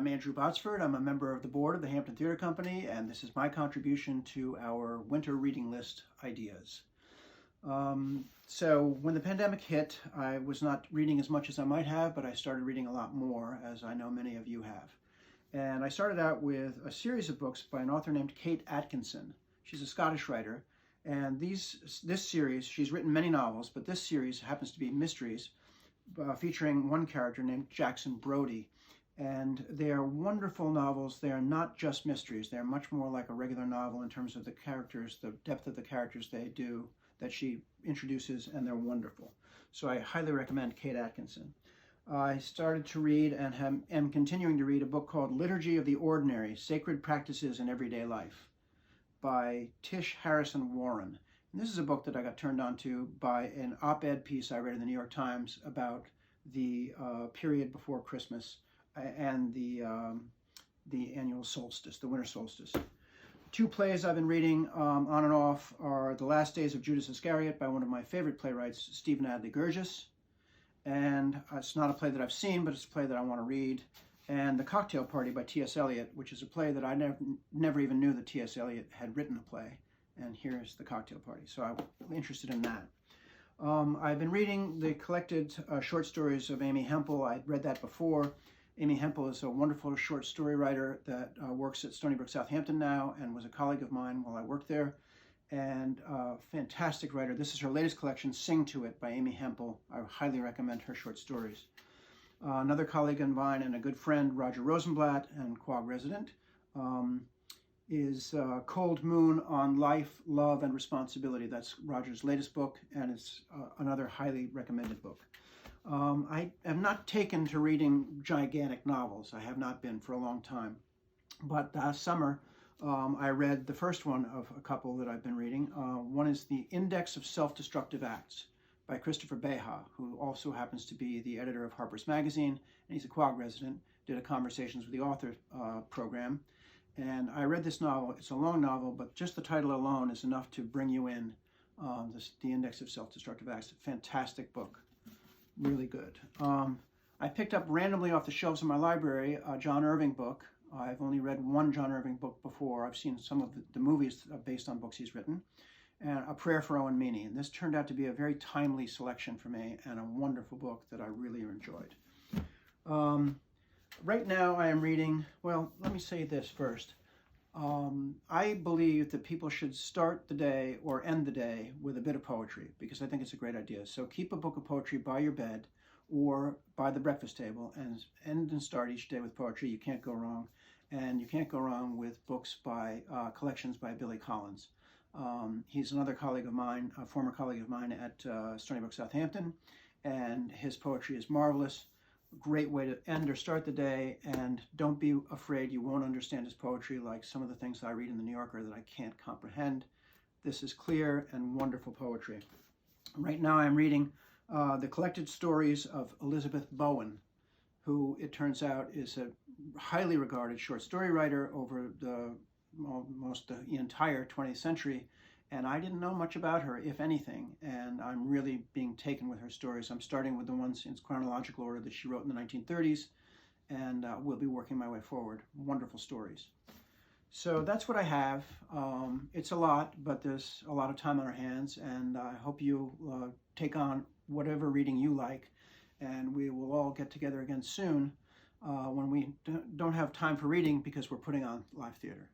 I'm Andrew Botsford. I'm a member of the board of the Hampton Theatre Company, and this is my contribution to our winter reading list ideas. So when the pandemic hit, I was not reading as much as I might have, but I started reading a lot more, as I know many of you have. And I started out with a series of books by an author named Kate Atkinson. She's a Scottish writer, and this series, she's written many novels, but this series happens to be mysteries, featuring one character named Jackson Brodie. And they are wonderful novels. They are not just mysteries. They're much more like a regular novel in terms of the characters, the depth of the characters that she introduces, and they're wonderful. So I highly recommend Kate Atkinson. I started to read and am continuing to read a book called Liturgy of the Ordinary, Sacred Practices in Everyday Life by Tish Harrison Warren. And this is a book that I got turned on to by an op-ed piece I read in the New York Times about the period before Christmas and the annual solstice, the winter solstice. Two plays I've been reading on and off are The Last Days of Judas Iscariot by one of my favorite playwrights, Stephen Adly Guirgis. And it's not a play that I've seen, but it's a play that I want to read. And The Cocktail Party by T.S. Eliot, which is a play that I never even knew that T.S. Eliot had written a play. And here's The Cocktail Party. So I'm interested in that. I've been reading the collected short stories of Amy Hempel. I'd read that before. Amy Hempel is a wonderful short story writer that works at Stony Brook, Southampton now, and was a colleague of mine while I worked there, and fantastic writer. This is her latest collection, Sing to It by Amy Hempel. I highly recommend her short stories. Another colleague of mine and a good friend, Roger Rosenblatt, and Quag resident, is Cold Moon on Life, Love, and Responsibility. That's Roger's latest book, and it's another highly recommended book. I am not taken to reading gigantic novels. I have not been for a long time. But last summer, I read the first one of a couple that I've been reading. One is The Index of Self-Destructive Acts by Christopher Beha, who also happens to be the editor of Harper's Magazine, and he's a Quag resident, did a Conversations with the Author program. And I read this novel. It's a long novel, but just the title alone is enough to bring you in. The Index of Self-Destructive Acts, fantastic book. Really good. I picked up randomly off the shelves of my library a John Irving book. I've only read one John Irving book before. I've seen some of the movies based on books he's written. And A Prayer for Owen Meany. And this turned out to be a very timely selection for me and a wonderful book that I really enjoyed. Right now I am reading, well, let me say this first. I believe that people should start the day or end the day with a bit of poetry because I think it's a great idea. So keep a book of poetry by your bed or by the breakfast table and end and start each day with poetry. You can't go wrong. And you can't go wrong with books by collections by Billy Collins. He's another colleague of mine, a former colleague of mine at Stony Brook, Southampton, and his poetry is marvelous. Great way to end or start the day, and don't be afraid you won't understand his poetry like some of the things I read in the New Yorker that I can't comprehend. This is clear and wonderful poetry. Right now I'm reading the collected stories of Elizabeth Bowen, who it turns out is a highly regarded short story writer over almost the entire 20th century. And I didn't know much about her, if anything, and I'm really being taken with her stories. I'm starting with the ones in chronological order that she wrote in the 1930s, and we'll be working my way forward. Wonderful stories. So that's what I have. It's a lot, but there's a lot of time on our hands, and I hope you take on whatever reading you like, and we will all get together again soon when we don't have time for reading because we're putting on live theater.